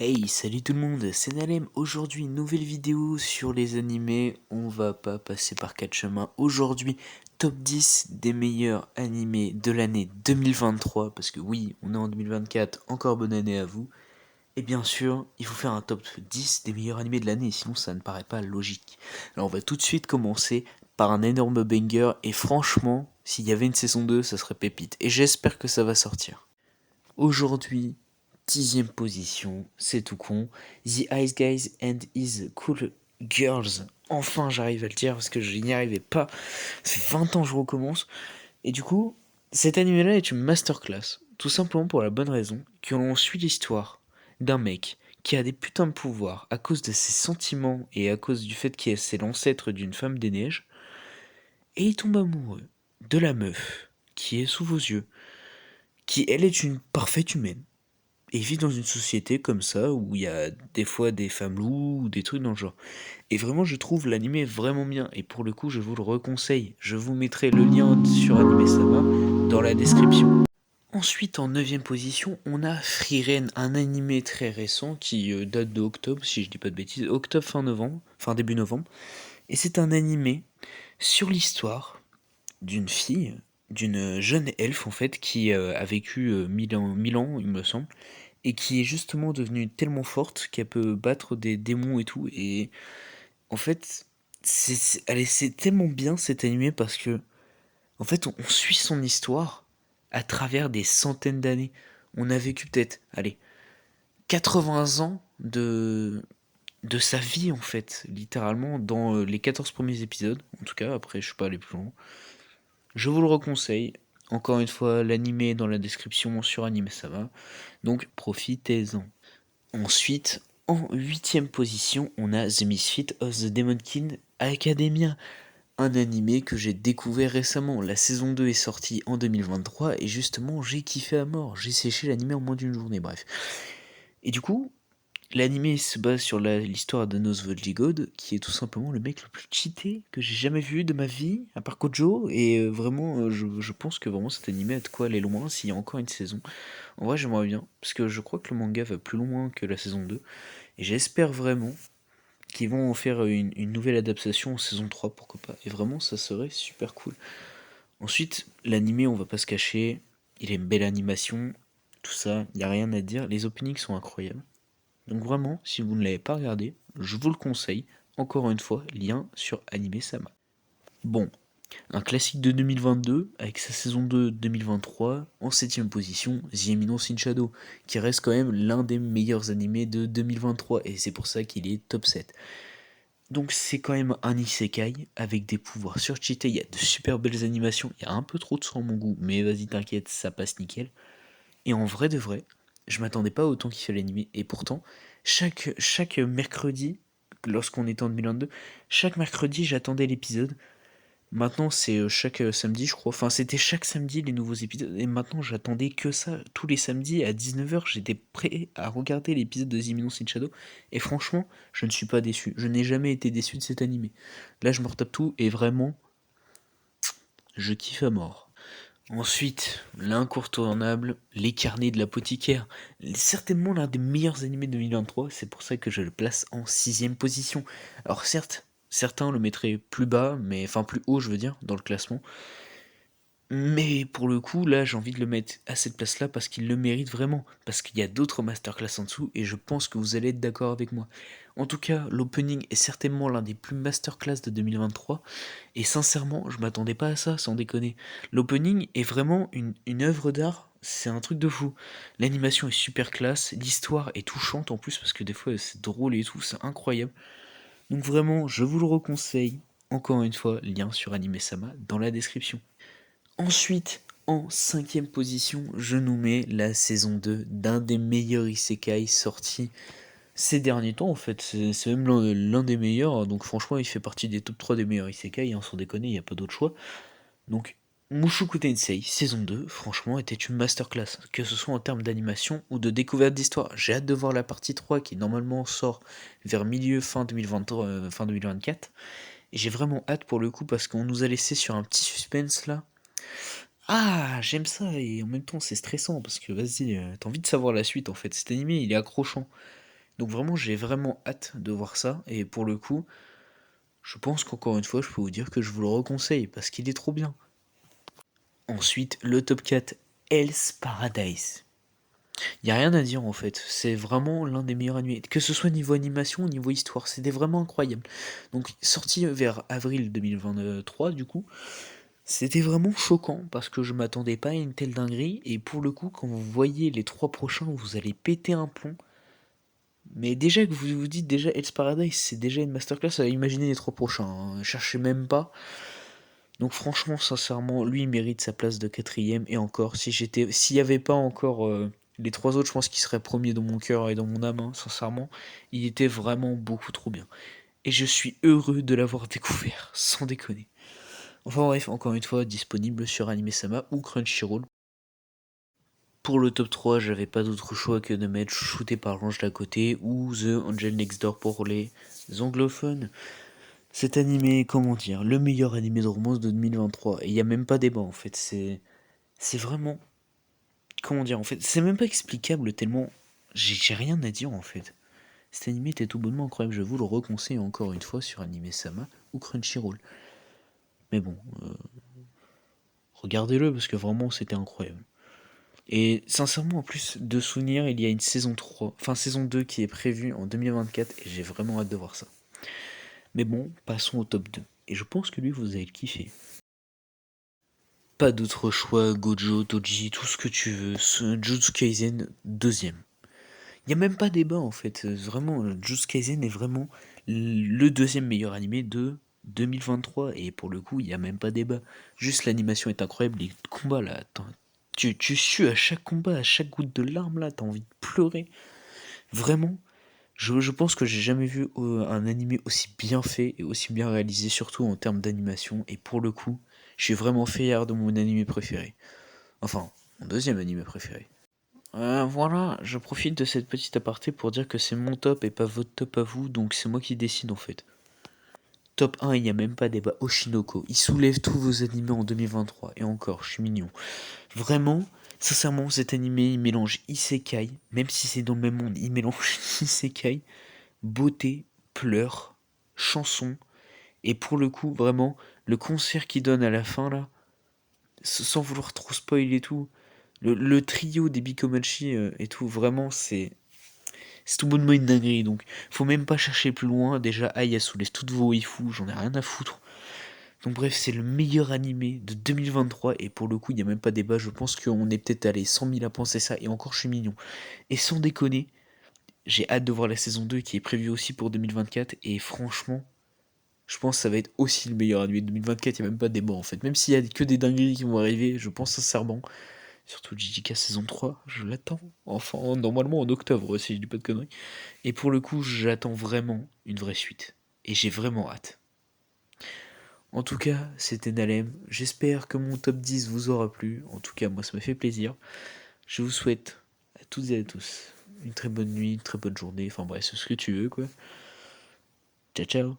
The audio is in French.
Hey, salut tout le monde, c'est Nalem. Aujourd'hui, nouvelle vidéo sur les animés. On va pas passer par quatre chemins. Aujourd'hui, top 10 des meilleurs animés de l'année 2023. Parce que oui, on est en 2024, encore bonne année à vous. Et bien sûr, il faut faire un top 10 des meilleurs animés de l'année, sinon ça ne paraît pas logique. Alors on va tout de suite commencer par un énorme banger. Et franchement, s'il y avait une saison 2, ça serait pépite. Et j'espère que ça va sortir. Aujourd'hui, 10e position, c'est tout con. The Ice Guys and His Cool Girls. Enfin, j'arrive à le dire parce que je n'y arrivais pas. Ça fait 20 ans que je recommence. Et du coup, cet anime-là est une masterclass. Tout simplement pour la bonne raison que l'on suit l'histoire d'un mec qui a des putains de pouvoirs à cause de ses sentiments et à cause du fait qu'il est l'ancêtre d'une femme des neiges. Et il tombe amoureux de la meuf qui est sous vos yeux, qui elle est une parfaite humaine. Et il vit dans une société comme ça, où il y a des fois des femmes loups, ou des trucs dans le genre. Et vraiment, je trouve l'animé vraiment bien, et pour le coup, je vous le reconseille. Je vous mettrai le lien sur Anime Sama dans la description. Ensuite, en 9e position, on a Frieren, un animé très récent qui date de octobre, si je dis pas de bêtises, octobre fin novembre, fin début novembre. Et c'est un animé sur l'histoire d'une fille, d'une jeune elfe en fait, qui a vécu 1000 ans, il me semble, et qui est justement devenue tellement forte qu'elle peut battre des démons et tout. Et en fait, c'est tellement bien cet animé parce que, en fait, on suit son histoire à travers des centaines d'années. On a vécu peut-être, allez, 80 ans de sa vie, en fait, littéralement, dans les 14 premiers épisodes. En tout cas, après, je suis pas allé plus loin. Je vous le reconseille. Encore une fois, l'animé est dans la description sur Anime Sama. Donc, profitez-en. Ensuite, en 8e position, on a The Misfit of the Demon King Academia, un animé que j'ai découvert récemment. La saison 2 est sortie en 2023 et justement j'ai kiffé à mort. J'ai séché l'animé en moins d'une journée, bref. Et du coup, l'animé se base sur l'histoire de Nosvolgigod, qui est tout simplement le mec le plus cheaté que j'ai jamais vu de ma vie, à part Kojo, et vraiment, je pense que vraiment cet animé a de quoi aller loin s'il y a encore une saison. En vrai, j'aimerais bien, parce que je crois que le manga va plus loin que la saison 2, et j'espère vraiment qu'ils vont en faire une nouvelle adaptation en saison 3, pourquoi pas. Et vraiment, ça serait super cool. Ensuite, l'animé, on va pas se cacher, il a une belle animation, tout ça, il n'y a rien à dire, les openings sont incroyables. Donc vraiment, si vous ne l'avez pas regardé, je vous le conseille. Encore une fois, lien sur Anime Sama. Bon, un classique de 2022, avec sa saison 2 2023, en 7e position, The Eminence in Shadow, qui reste quand même l'un des meilleurs animés de 2023, et c'est pour ça qu'il est top 7. Donc c'est quand même un isekai, avec des pouvoirs surcheatés, il y a de super belles animations, il y a un peu trop de sang à mon goût, mais vas-y t'inquiète, ça passe nickel. Et en vrai de vrai, je m'attendais pas autant qu'il fait l'animé. Et pourtant, chaque mercredi, lorsqu'on était en 2022, chaque mercredi j'attendais l'épisode. Maintenant c'est chaque samedi je crois. Enfin c'était chaque samedi les nouveaux épisodes. Et maintenant j'attendais que ça. Tous les samedis à 19h j'étais prêt à regarder l'épisode de The Eminence in Shadow. Et franchement je ne suis pas déçu. Je n'ai jamais été déçu de cet animé. Là je me retape tout et vraiment je kiffe à mort. Ensuite, l'incontournable, les carnets de l'apothicaire. Certainement l'un des meilleurs animés de 2023, c'est pour ça que je le place en 6e position. Alors certes, certains le mettraient plus bas, mais enfin plus haut je veux dire, dans le classement. Mais pour le coup, là, j'ai envie de le mettre à cette place-là parce qu'il le mérite vraiment. Parce qu'il y a d'autres masterclass en dessous et je pense que vous allez être d'accord avec moi. En tout cas, l'opening est certainement l'un des plus masterclass de 2023. Et sincèrement, je m'attendais pas à ça, sans déconner. L'opening est vraiment une œuvre d'art. C'est un truc de fou. L'animation est super classe, l'histoire est touchante en plus parce que des fois c'est drôle et tout, c'est incroyable. Donc vraiment, je vous le reconseille. Encore une fois, lien sur Anime Sama dans la description. Ensuite, en 5e position, je nous mets la saison 2 d'un des meilleurs isekai sortis ces derniers temps en fait. C'est même l'un des meilleurs, donc franchement il fait partie des top 3 des meilleurs isekai, hein, sans déconner, il n'y a pas d'autre choix. Donc Mushoku Tensei, saison 2, franchement était une masterclass, que ce soit en termes d'animation ou de découverte d'histoire. J'ai hâte de voir la partie 3 qui normalement sort vers milieu fin 2023, fin 2024. Et j'ai vraiment hâte pour le coup parce qu'on nous a laissé sur un petit suspense là. Ah, j'aime ça, et en même temps c'est stressant parce que vas-y, t'as envie de savoir la suite en fait. Cet animé il est accrochant. Donc vraiment, j'ai vraiment hâte de voir ça. Et pour le coup, je pense qu'encore une fois, je peux vous dire que je vous le reconseille parce qu'il est trop bien. Ensuite, le top 4, Hell's Paradise. Il n'y a rien à dire en fait, c'est vraiment l'un des meilleurs animés. Que ce soit niveau animation ou niveau histoire, c'était vraiment incroyable. Donc sorti vers avril 2023 du coup, c'était vraiment choquant parce que je m'attendais pas à une telle dinguerie. Et pour le coup, quand vous voyez les 3 prochains, vous allez péter un plomb. Mais déjà que vous vous dites déjà Hell's Paradise, c'est déjà une masterclass à imaginer les 3 prochains, hein. Cherchez même pas. Donc franchement, sincèrement, lui il mérite sa place de quatrième. Et encore, s'il n'y avait pas encore les 3 autres, je pense qu'il serait premier dans mon cœur et dans mon âme, hein, sincèrement. Il était vraiment beaucoup trop bien. Et je suis heureux de l'avoir découvert, sans déconner. Enfin bref, encore une fois, disponible sur Anime-sama ou Crunchyroll. Pour le top 3, j'avais pas d'autre choix que de mettre Shooté par l'ange d'à côté ou The Angel Next Door pour les anglophones. Cet animé, comment dire, le meilleur animé de romance de 2023. Et il n'y a même pas débat en fait. C'est vraiment. Comment dire en fait. C'est même pas explicable tellement. J'ai rien à dire en fait. Cet animé était tout bonnement incroyable. Je vous le reconseille encore une fois sur Anime-sama ou Crunchyroll. Mais bon, regardez-le parce que vraiment c'était incroyable. Et sincèrement, en plus de souvenirs, il y a une saison 3, enfin saison 2 qui est prévue en 2024 et j'ai vraiment hâte de voir ça. Mais bon, passons au top 2. Et je pense que lui, vous allez le kiffer. Pas d'autre choix, Gojo, Toji, tout ce que tu veux. Jujutsu Kaisen, deuxième. Il n'y a même pas débat en fait. Vraiment, Jujutsu Kaisen est vraiment le deuxième meilleur animé de 2023. Et pour le coup, il n'y a même pas débat. Juste l'animation est incroyable. Les combats là, attends, tu sues à chaque combat, à chaque goutte de larmes là, t'as envie de pleurer. Vraiment, je pense que j'ai jamais vu un animé aussi bien fait et aussi bien réalisé, surtout en termes d'animation. Et pour le coup, je suis vraiment fier de mon animé préféré. Enfin, mon deuxième animé préféré. Voilà, je profite de cette petite aparté pour dire que c'est mon top et pas votre top à vous, donc c'est moi qui décide en fait. Top 1, il n'y a même pas débat. Oshinoko, il soulève tous vos animés en 2023. Et encore, je suis mignon. Vraiment, sincèrement, cet animé, il mélange Isekai, même si c'est dans le même monde, il mélange Isekai, beauté, pleurs, chansons, et pour le coup, vraiment, le concert qu'il donne à la fin, là, sans vouloir trop spoil et tout, le trio des Bikomachi et tout, vraiment, c'est tout bonnement une dinguerie, donc faut même pas chercher plus loin, déjà, Aya soulève toutes vos waifus, j'en ai rien à foutre. Donc bref, c'est le meilleur animé de 2023, et pour le coup, il n'y a même pas débat, je pense qu'on est peut-être allé 100 000 à penser ça, et encore je suis mignon. Et sans déconner, j'ai hâte de voir la saison 2 qui est prévue aussi pour 2024, et franchement, je pense que ça va être aussi le meilleur animé de 2024, il n'y a même pas de débat en fait. Même s'il y a que des dingueries qui vont arriver, je pense sincèrement, surtout JJK saison 3, je l'attends. Enfin, normalement en octobre, si je dis pas de conneries. Et pour le coup, j'attends vraiment une vraie suite. Et j'ai vraiment hâte. En tout cas, c'était Nalem. J'espère que mon top 10 vous aura plu. En tout cas, moi, ça m'a fait plaisir. Je vous souhaite à toutes et à tous une très bonne nuit, une très bonne journée. Enfin bref, c'est ce que tu veux, quoi. Ciao, ciao.